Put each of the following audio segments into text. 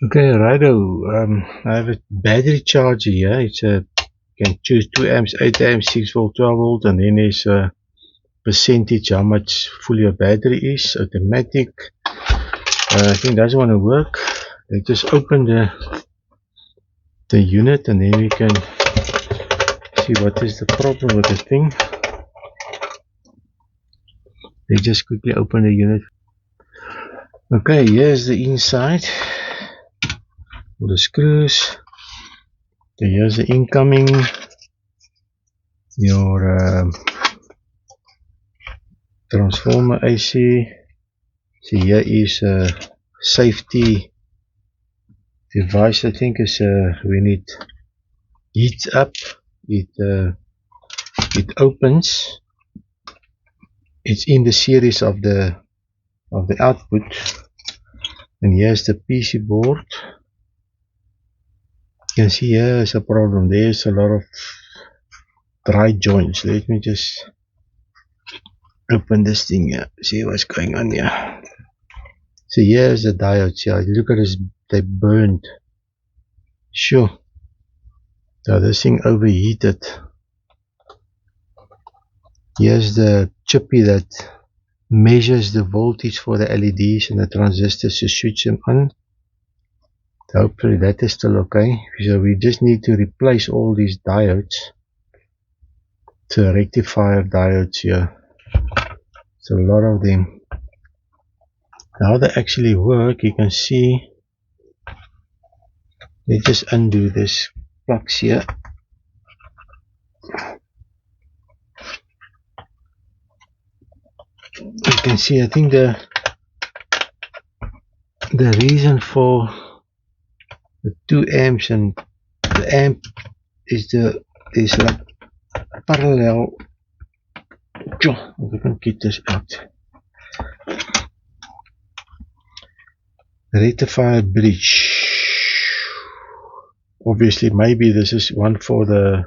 Okay, righto. I have a battery charger here. It's a you can choose 2 amps, 8 amps, 6 volt, 12 volt, and then there's a percentage how much full your battery is. Automatic. I think doesn't want to work. Let's just open the unit and then we can see what is the problem with the thing. Let's just quickly open the unit. Okay, here's the inside. All the screws. Okay, here's the incoming. Your transformer AC. So here is a safety device. I think is when it heats up, it opens. It's in the series of the output, and here's the PC board. You can see here is a problem. There's a lot of dry joints. Let me just open this thing here. See what's going on here. So here's the diodes here. Look at this, they burned. Sure. So this thing overheated. Here's the chippy that measures the voltage for the LEDs and the transistors to switch them on. So hopefully that is still okay. So we just need to replace all these diodes. So rectifier diodes here. It's a lot of them. How they actually work, you can see. Let's just undo this plugs here. You can see, I think the reason for the 2 amps and the amp is like parallel. If we can get this out. Rectifier bridge. Obviously, maybe this is one for the.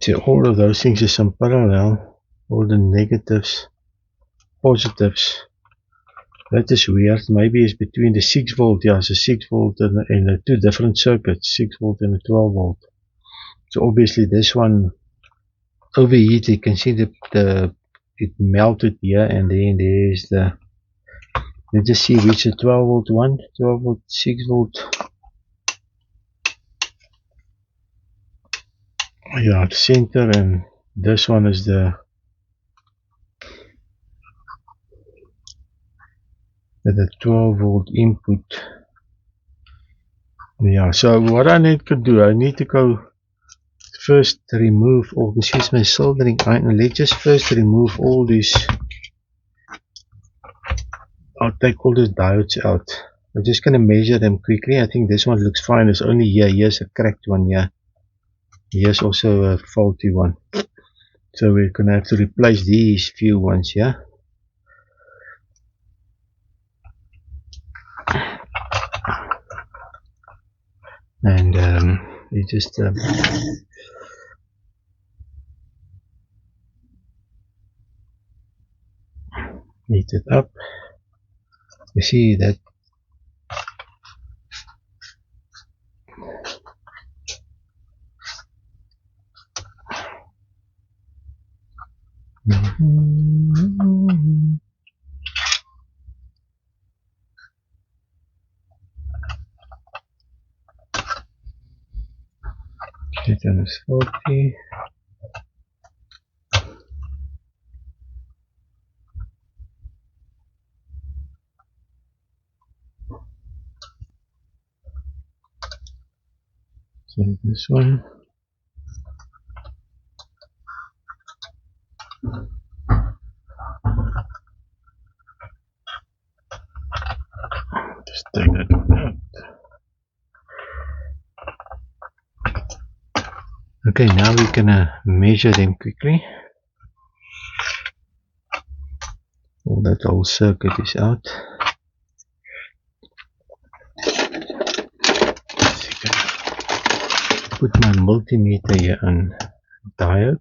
So all of those things is some parallel. All the negatives, positives. That is weird. Maybe it's between the 6 volt. Yeah, so 6 volt and the two different circuits, 6 volt and the 12 volt. So obviously this one overheated. You can see it melted here, and then there's the. Let's just see which is 12 volt one, 12 volt, 6 volt. Yeah, the center, and this one is the 12 volt input. Yeah, so what I need to do, I need to go first remove all this. Use my soldering iron. Let's just first remove all these. I'll take all these diodes out. I'm just going to measure them quickly. I think this one looks fine. It's only here. Here's a cracked one here. Here's also a faulty one. So we're going to have to replace these few ones here. And we just heat it up. You see that that one is faulty. So this one. Just take that one out. Okay, now we're gonna measure them quickly. All that whole circuit is out. Put my multimeter here on diode.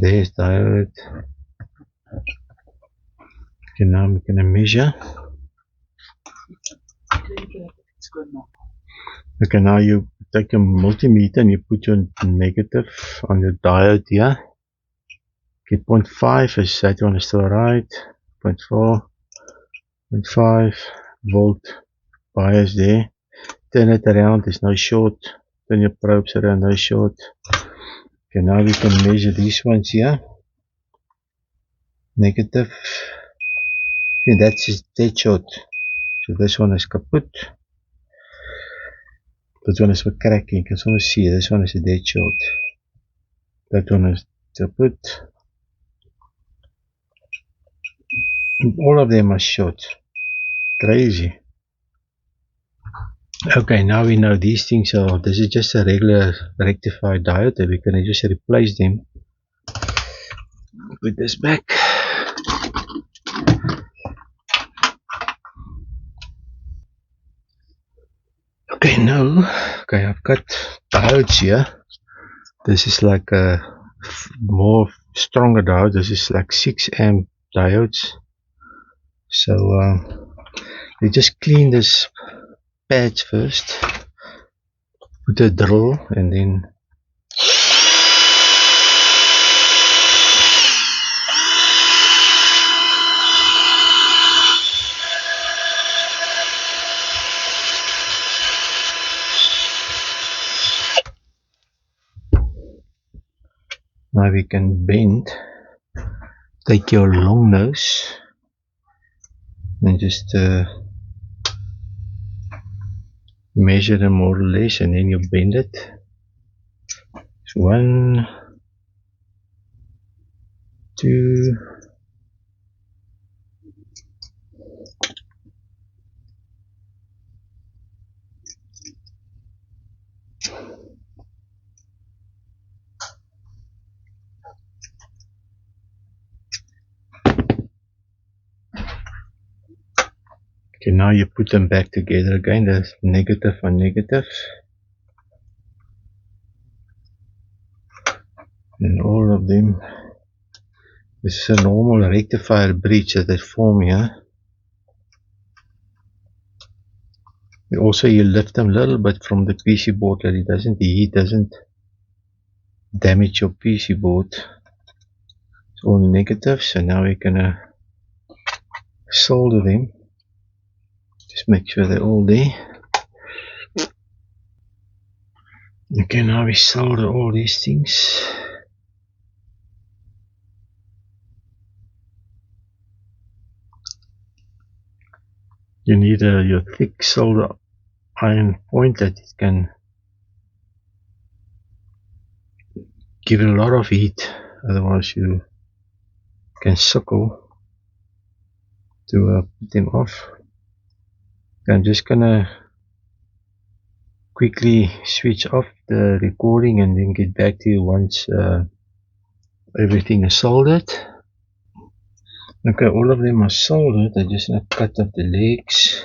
There's diode. Okay, now I'm gonna measure. Okay, now you take a multimeter and you put your negative on your diode here. Okay, 0.5 is that one is still right. 0.4, 0.5 volt bias there. Turn it around, there's no short. Turn your probes around, no short. Okay, now we can measure these ones here. Negative. See, that's dead short. So this one is kaput. This one is for cracking. As you can see, this one is a dead short. That one is kaput. All of them are short. Crazy. Okay, now we know these things are, this is just a regular rectified diode, and we're going to just replace them. Put this back. Okay, now, okay, I've got diodes here. This is like a more stronger diode. This is like 6 amp diodes. So, we just clean this pads first. Put a drill and then now we can bend. Take your long nose and just measure them more or less, and then you bend it. So 1, 2, okay, now you put them back together again, the negative and negative, and all of them. This is a normal rectifier breach that they form here. Also, you lift them a little bit from the PC board that the heat doesn't damage your PC board. It's all negative, so now we're gonna solder them. Just make sure they're all there. Okay, now we solder all these things. You need your thick solder iron point that it can give it a lot of heat, otherwise you can suckle to put them off. I'm just gonna quickly switch off the recording and then get back to you once everything is soldered. Okay, all of them are soldered. I just gonna cut off the legs.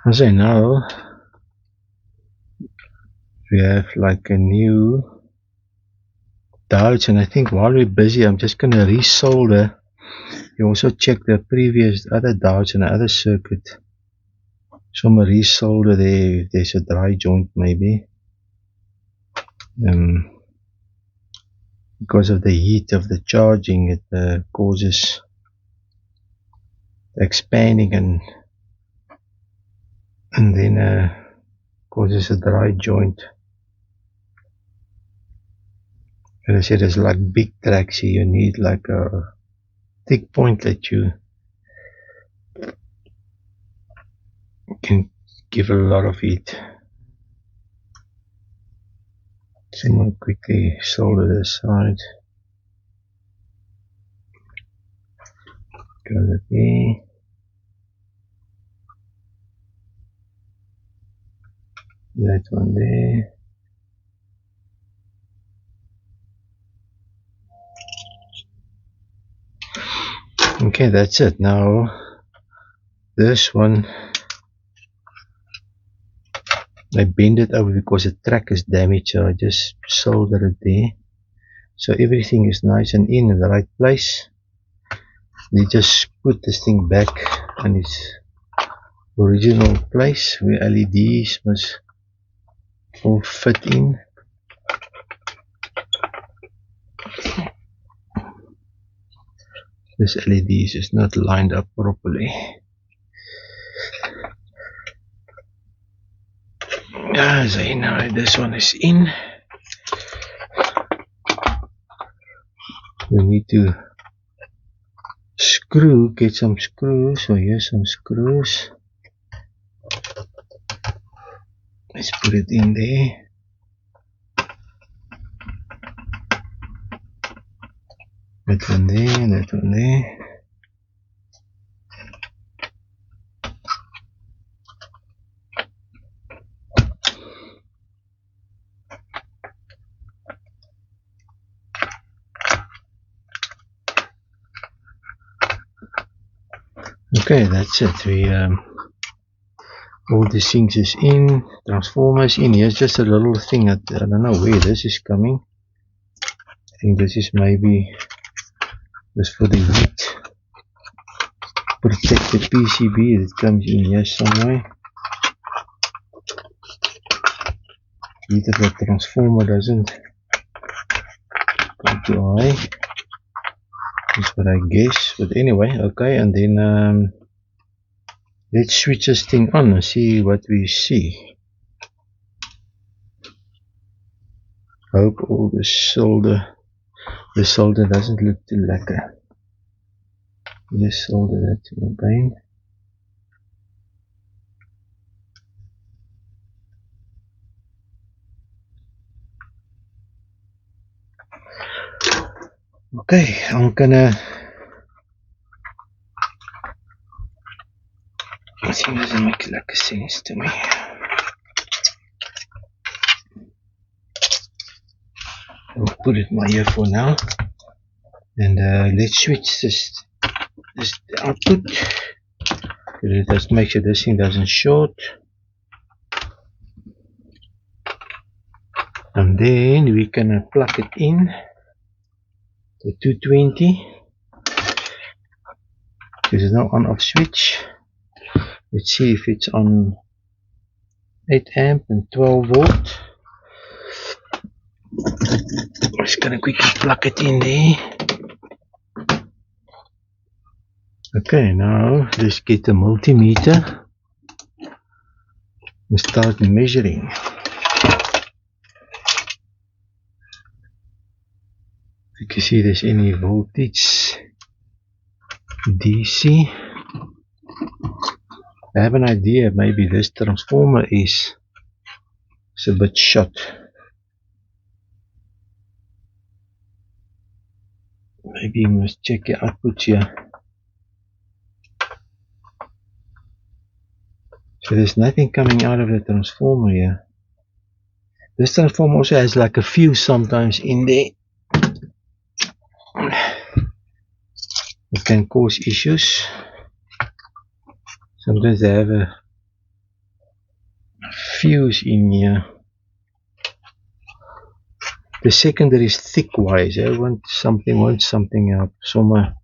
As I know, we have like a new diodes, and I think while we're busy, I'm just gonna resolder. You also check the previous other diodes in the other circuit. So I'm gonna resolder there if there's a dry joint maybe. Because of the heat of the charging, it causes expanding and then causes a dry joint. And I said it's like big tracks here, you need like a thick point that you can give a lot of heat. So I'm going to quickly solder this side. Go to there. That one there. Okay, that's it. Now this one I bend it over because the track is damaged, so I just solder it there. So everything is nice and in the right place. They just put this thing back in its original place where LEDs must all fit in. This LEDs is not lined up properly. So you know this one is in. We need to get some screws. So here's some screws. Let's put it in there. That one there, that one there. Okay, that's it. We all the things is in, transformers in. Here's just a little thing. I don't know where this is coming. I think this is maybe just for the heat. Protect the PCB that comes in here somewhere. Heat of the transformer doesn't go too high. That's what I guess. But anyway, okay, and then let's switch this thing on and see what we see. Hope all the solder doesn't look too lekker. Just solder that again. Okay, I'm gonna. I think it doesn't make like sense to me. I'll put it in my ear for now, and let's switch this output. Let's make sure this thing doesn't short, and then we can plug it in the 220. There's no on-off switch. Let's see if it's on 8 amp and 12 volt. I'm just gonna quickly plug it in there. Okay, now let's get the multimeter and start measuring. You can see there's any voltage DC. I have an idea, maybe this transformer is a bit short. Maybe you must check your output here. So there's nothing coming out of the transformer here. This transformer also has like a fuse sometimes in there. It can cause issues. Sometimes they have a fuse in here. The secondary is thick wires. I want something up. Somewhere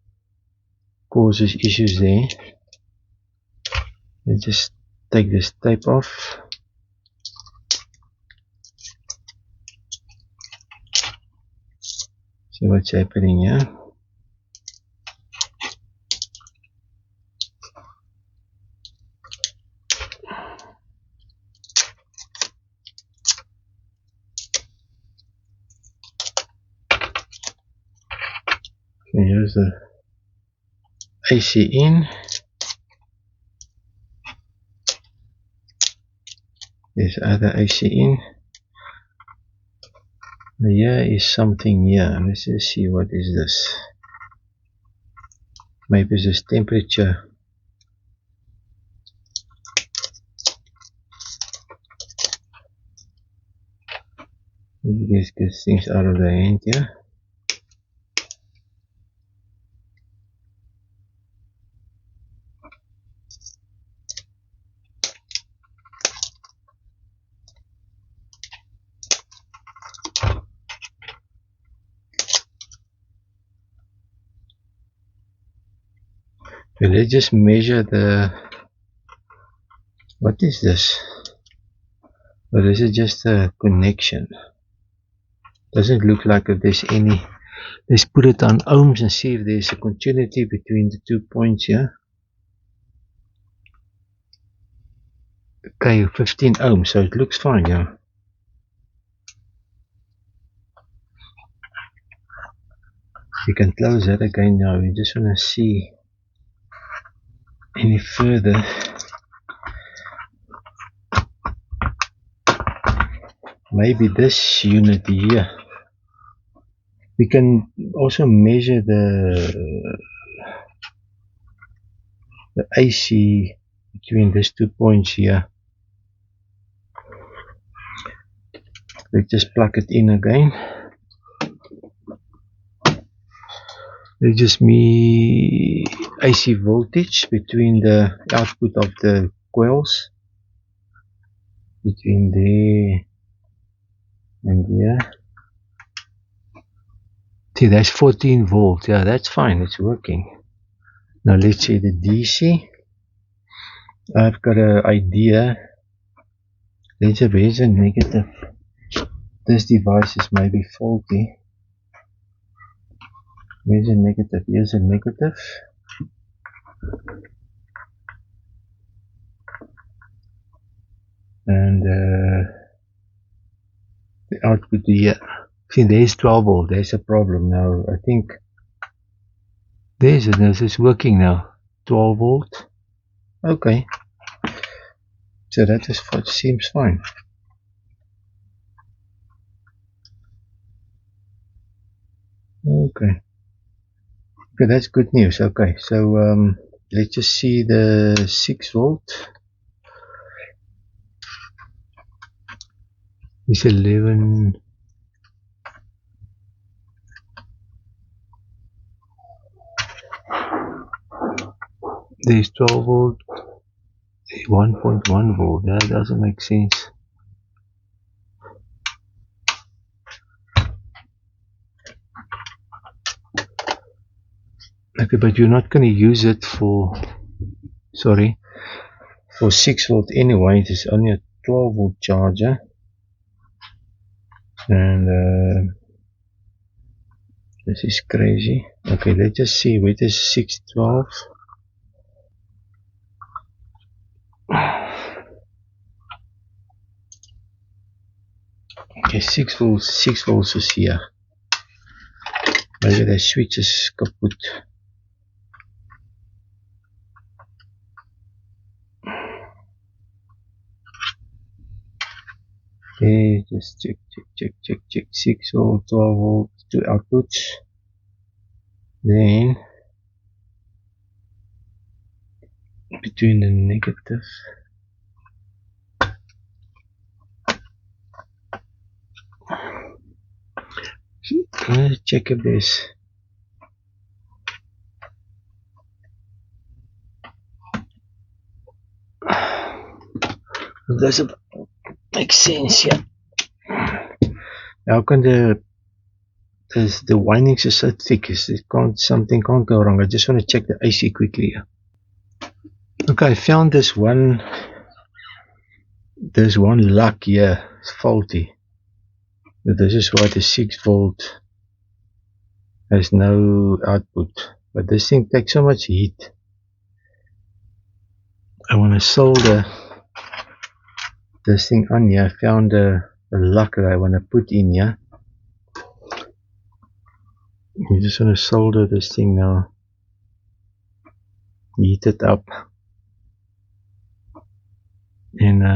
causes issues there. Let's just take this tape off. See what's happening here. Here's the AC in. There's other AC in. Here is something here. Let's just see what is this. Maybe it's this temperature. Let's get things out of the hand here. Okay, let's just measure the, what is this? Or is it just a connection? Doesn't look like if there's any. Let's put it on ohms and see if there's a continuity between the 2 points here. Okay, 15 ohms, so it looks fine, yeah. You can close that again now. We just want to see any further. Maybe this unit here. We can also measure the AC between these 2 points here. Let's just plug it in again. It's just me AC voltage between the output of the coils, between there and here. See, that's 14 volts. Yeah, that's fine. It's working. Now let's say the DC. I've got an idea. Let's say there's a negative. This device is maybe faulty. Here's a negative. Here's a negative. And the output here. See, there's 12 volt. There's a problem now. I think there's it. This is working now. 12 volt. Okay. So that is what seems fine. Okay. Okay, that's good news. Okay, so let's just see the 6 volt. It's 11. There's 12 volt. 1.1 volt. That doesn't make sense. Okay, but you're not going to use it for, sorry, for 6 volt anyway. It is only a 12 volt charger. And this is crazy. Okay, let's just see with this 612. Okay, 6 volts is here. Maybe the switch is kaput. Okay, just check. 6 volt, 12 volt, 2 outputs. Then between the negative. Let's check if there's doesn't make sense yet. How can the windings are so thick? Something can't go wrong. I just want to check the AC quickly. Okay, I found this one. There's one luck here. It's faulty. This is why the 6 volt has no output. But this thing takes so much heat. I want to solder this thing on here. I found a lock that I want to put in here. You just want to solder this thing now. Heat it up. And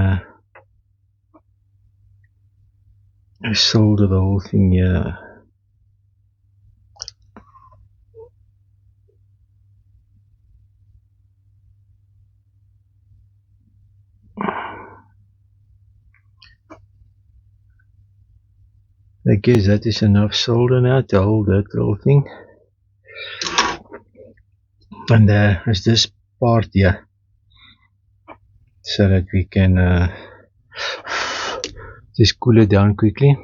I solder the whole thing here. I guess that is enough solder now to hold that little thing. And there's this part here, so that we can just cool it down quickly.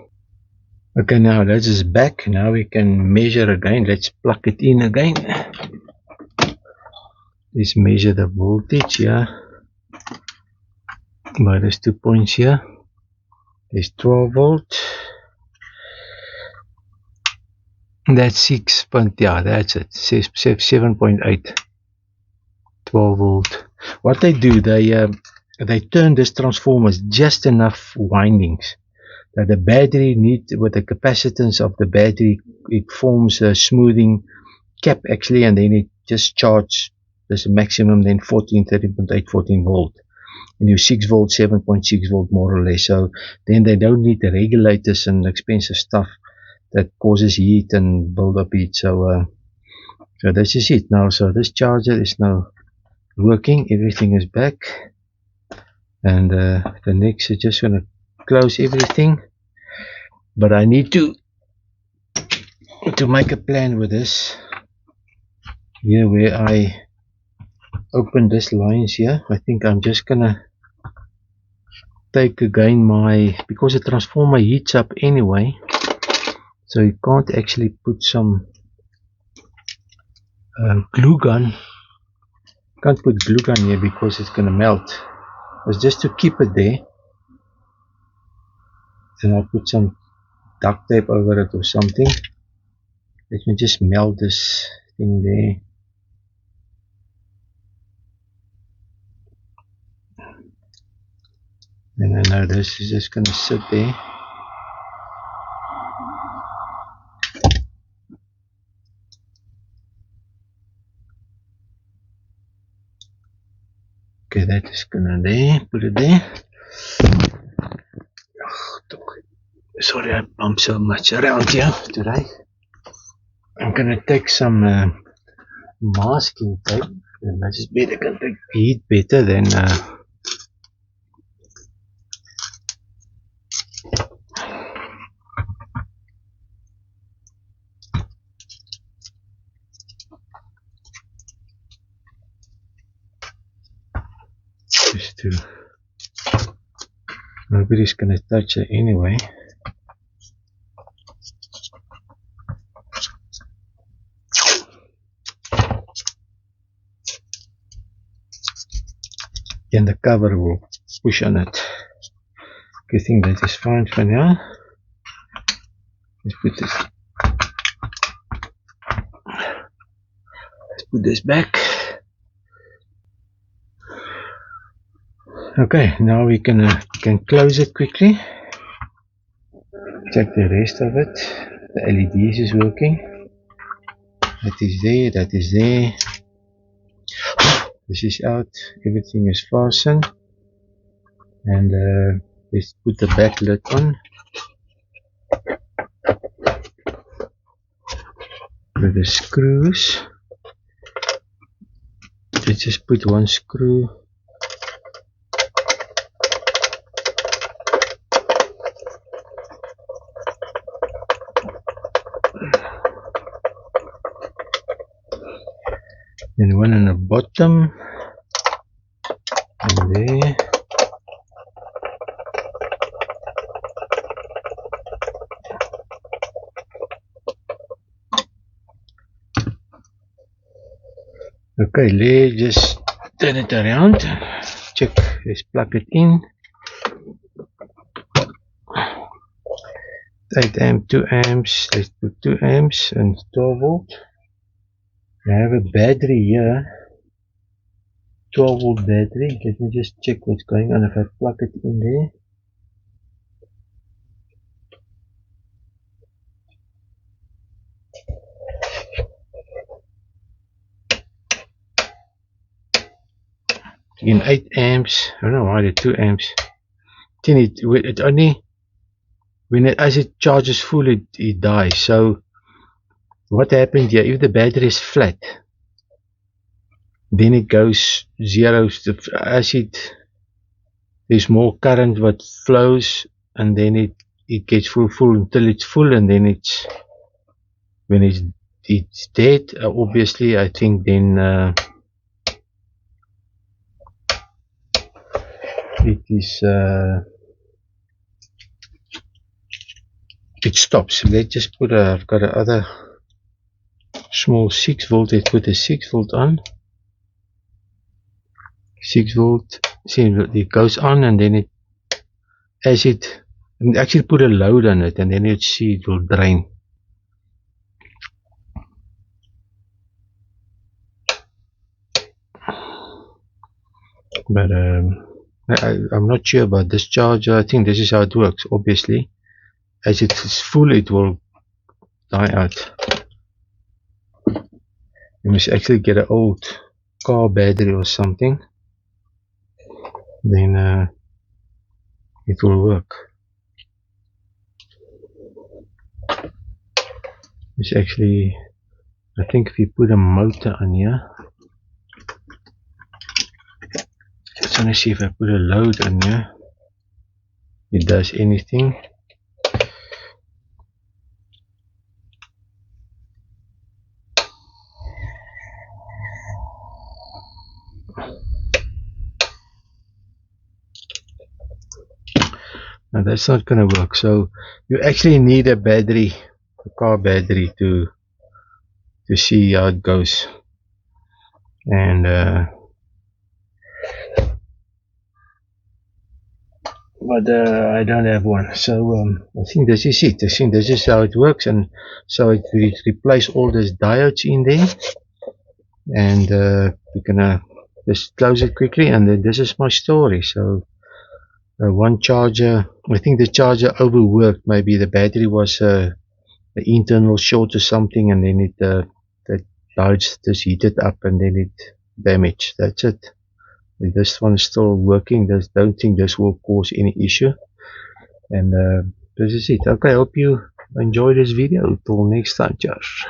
Okay, now that is back. Now we can measure again. Let's plug it in again. let's measure the voltage here by these 2 points here. There's 12 volt. That's 6. Yeah, that's it. 7.8. 12 volt. What they do, they turn this transformers just enough windings that the battery with the capacitance of the battery, it forms a smoothing cap actually, and then it just charges this maximum then 13.8, 14 volt. And you 6 volt, 7.6 volt more or less. So then they don't need the regulators and expensive stuff that causes heat and build up heat. So this is it now. So this charger is now working. Everything is back. And the next is just going to close everything. But I need to make a plan with this. Here where I open this lines here, I think I'm just gonna take again because the transformer heats up anyway, so you can't actually put some glue gun. Can't put glue gun here because it's gonna melt. It's just to keep it there. Then I'll put some duct tape over it or something. Let me just melt this thing there. And I know this is just gonna sit there. Okay, that is gonna there. Put it there. Sorry, I bump so much around here today. I'm gonna take some masking tape, and I just better can take heat better than just to. Nobody's gonna touch it anyway. And the cover will push on it. I think that is fine for now. Let's put this back. Okay, now we can close it quickly. Check the rest of it. The LEDs is working. That is there. That is there. This is out. Everything is fastened. And let's put the back lid on. With the screws. Let's just put one screw. And one on the bottom. And there. Okay, let's just turn it around. Check, let's plug it in. 8 amp, 2 amps, let's put 2 amps and 12 volt. I have a battery here, 12 volt battery. Let me just check what's going on if I plug it in there. In 8 amps, I don't know why the 2 amps. It only, as it charges full, it dies. So what happened here, if the battery is flat, then it goes zero. As there's more current what flows, and then it gets full until it's full, and then when it's dead, obviously I think then it stops. Let's just put I've got a other small 6 volt. Let's put a 6 volt on. 6 volt. See, it goes on, and then it, as it, and actually put a load on it, and then you'd see it will drain. But I'm not sure about this charger. I think this is how it works. Obviously, as it is full, it will die out. You must actually get an old car battery or something, then it will work. It's actually, I think if you put a motor on here, just want to see if I put a load on here, it does anything. Now that's not going to work. So you actually need a battery, a car battery, to see how it goes. And but I don't have one, so I think this is it. I think this is how it works. And so it replace all these diodes in there, and we're gonna just close it quickly, and then this is my story. So one charger, I think the charger overworked. Maybe the battery was the internal short or something, and then it the diodes just heated up, and then it damaged. That's it. This one is still working. Don't think this will cause any issue. And this is it. Okay, I hope you enjoy this video. Till next time, cheers.